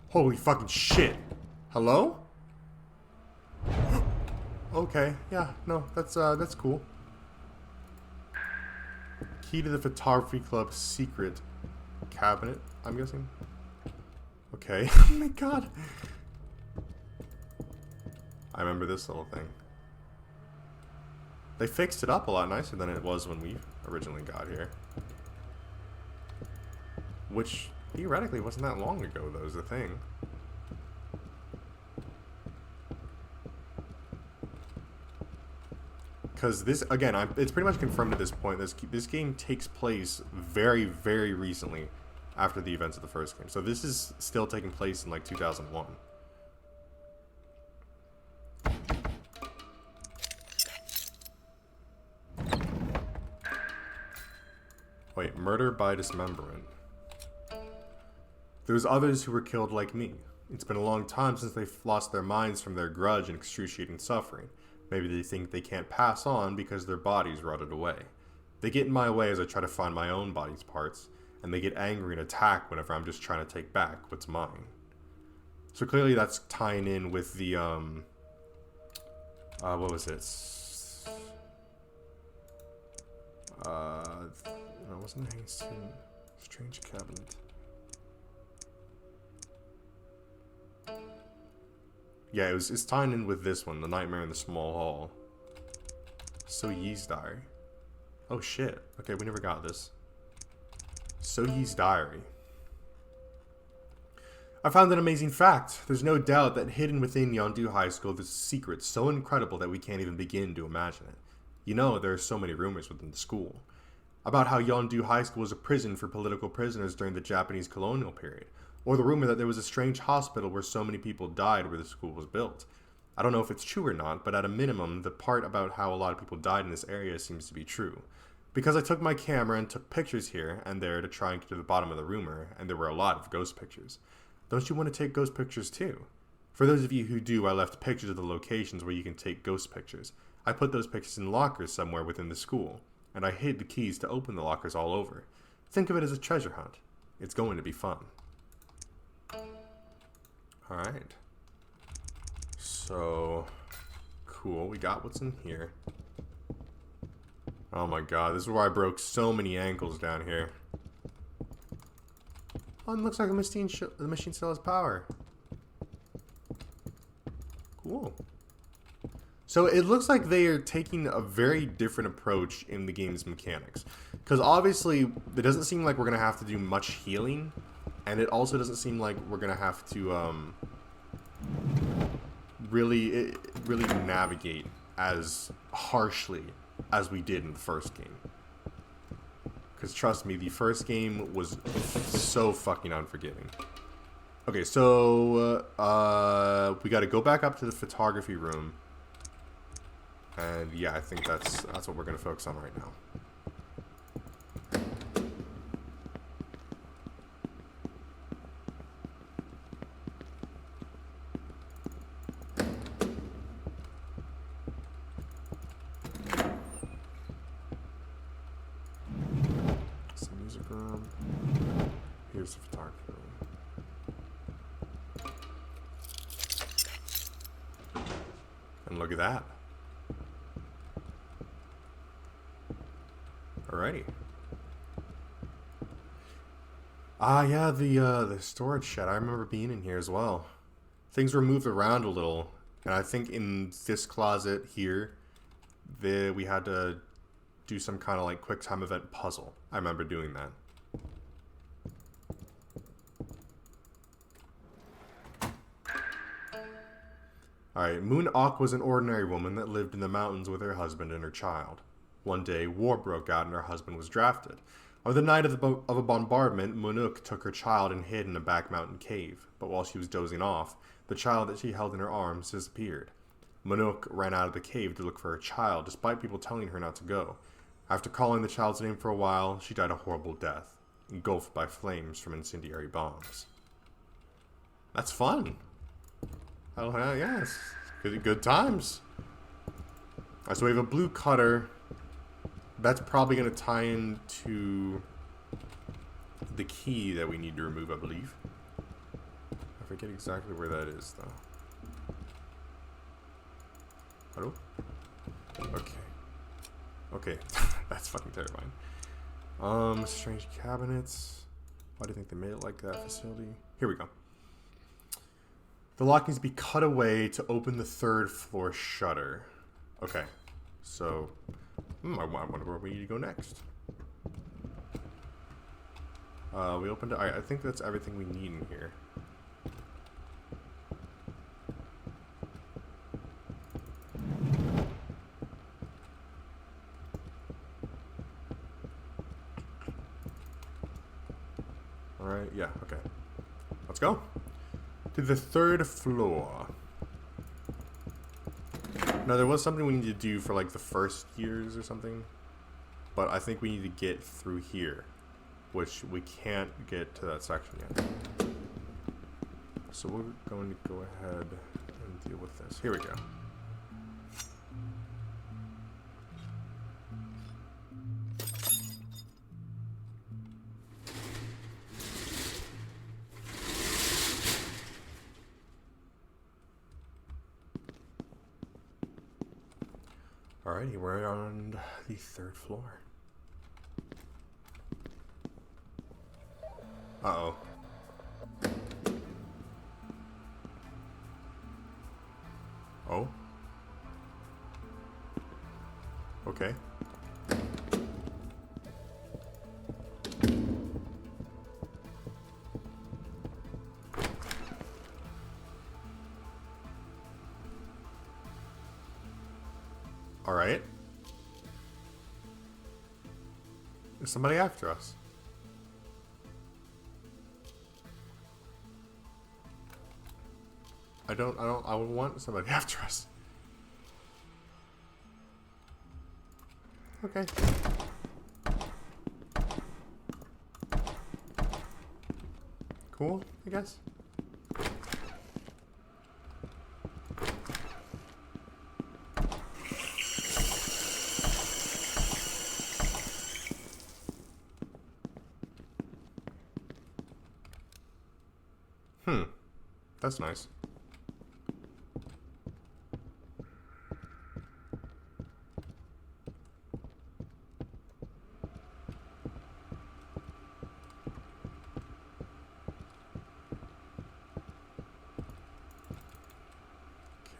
Holy fucking shit. Hello? Okay, yeah, no, that's cool. Key to the photography club's secret cabinet, I'm guessing. Okay, oh my god. I remember this little thing. They fixed it up a lot nicer than it was when we originally got here. Which, theoretically, wasn't that long ago, though, is the thing. Because this, again, it's pretty much confirmed at this point, this game takes place very, very recently after the events of the first game. So this is still taking place in, like, 2001. Wait, murder by dismemberment. There's others who were killed like me. It's been a long time since they've lost their minds from their grudge and excruciating suffering. Maybe they think they can't pass on because their bodies rotted away. They get in my way as I try to find my own body's parts, and they get angry and attack whenever I'm just trying to take back what's mine. So clearly that's tying in with the, what was it? No, it wasn't a haste. Strange cabinet. Yeah, it's tying in with this one, The Nightmare in the Small Hall. So Yee's diary. Oh shit. Okay, we never got this. So Yee's diary. I found an amazing fact. There's no doubt that hidden within Yondu High School there's a secret so incredible that we can't even begin to imagine it. You know, there are so many rumors within the school. about how Yondu High School was a prison for political prisoners during the Japanese colonial period, or the rumor that there was a strange hospital where so many people died where the school was built. I don't know if it's true or not, but at a minimum, the part about how a lot of people died in this area seems to be true. Because I took my camera and took pictures here and there to try and get to the bottom of the rumor, and there were a lot of ghost pictures. Don't you want to take ghost pictures too? For those of you who do, I left pictures of the locations where you can take ghost pictures. I put those pictures in lockers somewhere within the school, and I hid the keys to open the lockers all over. Think of it as a treasure hunt. It's going to be fun. Alright. So, cool. We got what's in here. Oh my god, this is where I broke so many ankles down here. Oh, it looks like the machine still has power. Cool. So it looks like they are taking a very different approach in the game's mechanics. Because obviously, it doesn't seem like we're going to have to do much healing. And it also doesn't seem like we're going to have to really navigate as harshly as we did in the first game. Because trust me, the first game was so fucking unforgiving. Okay, so we got to go back up to the photography room. And yeah, I think that's what we're going to focus on right now. It's the music room. Here's the photography room. And look at that. Alrighty. Ah, yeah, the storage shed. I remember being in here as well. Things were moved around a little, and I think in this closet here, we had to do some kind of like quick time event puzzle. I remember doing that. Alright, Moon Ok was an ordinary woman that lived in the mountains with her husband and her child. One day, war broke out and her husband was drafted. On the night of a bombardment, Moonuk took her child and hid in a back mountain cave. But while she was dozing off, the child that she held in her arms disappeared. Moonuk ran out of the cave to look for her child, despite people telling her not to go. After calling the child's name for a while, she died a horrible death, engulfed by flames from incendiary bombs. That's fun. Oh, yes. Good times. Alright, so we have a blue cutter. That's probably going to tie into the key that we need to remove, I believe. I forget exactly where that is, though. Hello? Okay. Okay. That's fucking terrifying. Strange cabinets. Why do you think they made it like that? Facility. Here we go. The lock needs to be cut away to open the third floor shutter. Okay. So, I wonder where we need to go next. We opened it. Alright, I think that's everything we need in here. Alright, yeah, okay. Let's go. To the third floor. Now, there was something we need to do for, like, the first years or something. But I think we need to get through here. Which we can't get to that section yet. So we're going to go ahead and deal with this. Here we go. Alrighty, we're on the third floor. Uh-oh. Oh? Okay. Alright. There's somebody after us. I would want somebody after us. Okay. Cool, I guess. That's nice.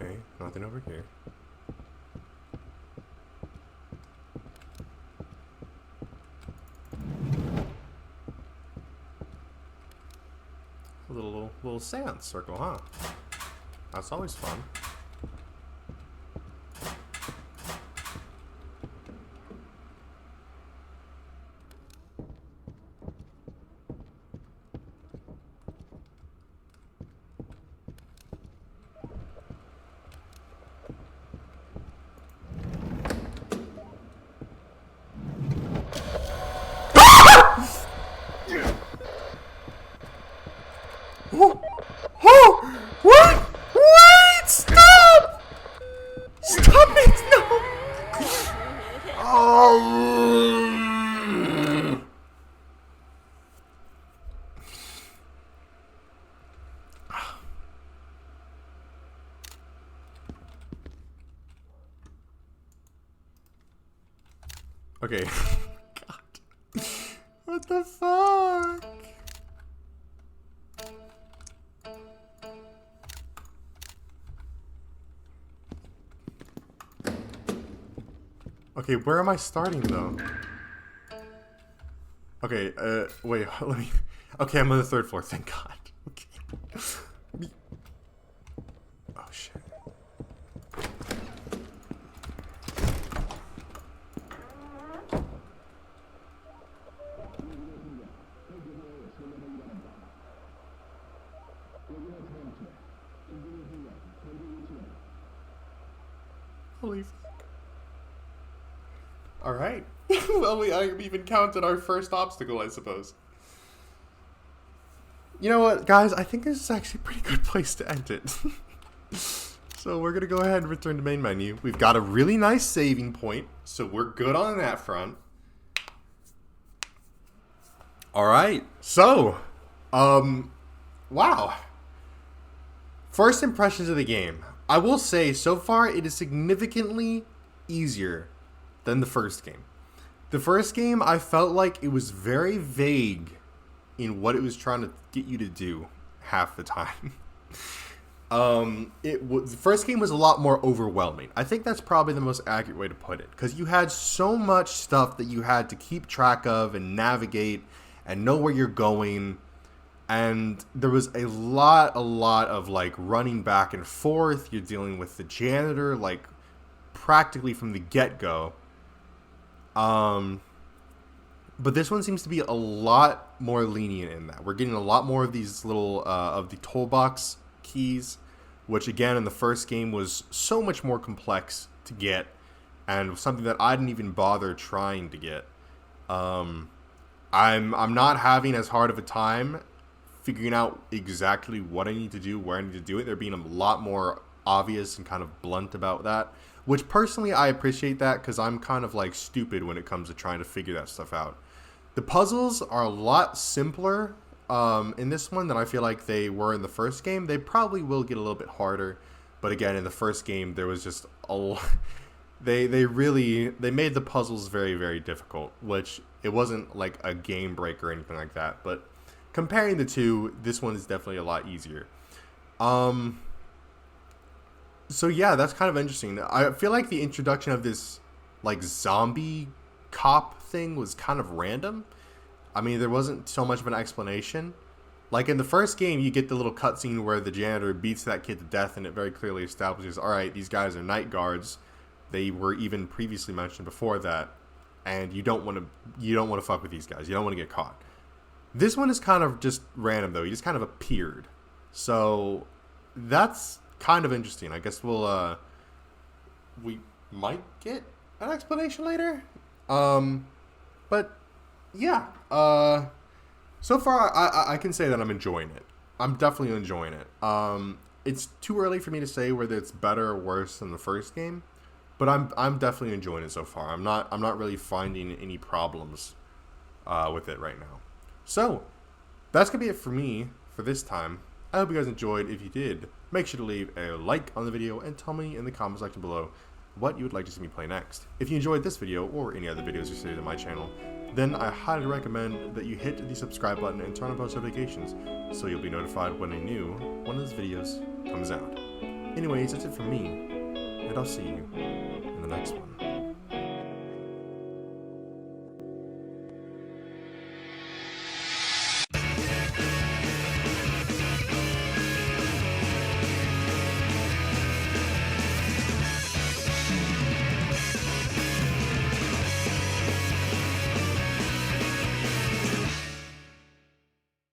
Okay, nothing over here. A little seance circle, huh? That's always fun. Oh! What? Wait! Stop! Stop it! No! Oh! Okay. God. What the fuck? Okay, where am I starting though? Okay, wait, let me. Okay, I'm on the 3rd floor, thank God. Okay. Oh shit. Holy fuck. Alright. Well, I even counted our first obstacle, I suppose. You know what, guys? I think this is actually a pretty good place to end it. So we're going to go ahead and return to main menu. We've got a really nice saving point, so we're good on that front. Alright, so, wow. First impressions of the game. I will say, so far, it is significantly easier than the first game. The first game, I felt like it was very vague in what it was trying to get you to do half the time. The first game was a lot more overwhelming. I think that's probably the most accurate way to put it, because you had so much stuff that you had to keep track of and navigate and know where you're going. And there was a lot of like running back and forth. You're dealing with the janitor like practically from the get-go. But this one seems to be a lot more lenient in that. We're getting a lot more of these little of the toolbox keys, which again in the first game was so much more complex to get and something that I didn't even bother trying to get. I'm not having as hard of a time figuring out exactly what I need to do, where I need to do it. They're being a lot more obvious and kind of blunt about that, which personally I appreciate that, because I'm kind of like stupid when it comes to trying to figure that stuff out. The puzzles are a lot simpler in this one than I feel like they were in the first game. They probably will get a little bit harder, but again, in the first game there was just a lot. They made the puzzles very, very difficult, which it wasn't like a game breaker or anything like that, but comparing the two, this one is definitely a lot easier. So yeah, that's kind of interesting. I feel like the introduction of this like zombie cop thing was kind of random. I mean, there wasn't so much of an explanation. Like in the first game, you get the little cutscene where the janitor beats that kid to death, and it very clearly establishes, all right, these guys are night guards. They were even previously mentioned before that. and you don't want to fuck with these guys. You don't want to get caught. This one is kind of just random though. He just kind of appeared, so that's kind of interesting. I guess we might get an explanation later. But yeah. So far, I can say that I'm enjoying it. I'm definitely enjoying it. It's too early for me to say whether it's better or worse than the first game, but I'm definitely enjoying it so far. I'm not really finding any problems with it right now. So that's gonna be it for me for this time. I hope you guys enjoyed. If you did, make sure to leave a like on the video and tell me in the comment section below what you would like to see me play next. If you enjoyed this video or any other videos you see on my channel, then I highly recommend that you hit the subscribe button and turn on post notifications so you'll be notified when a new one of those videos comes out. Anyways, that's it from me, and I'll see you in the next one.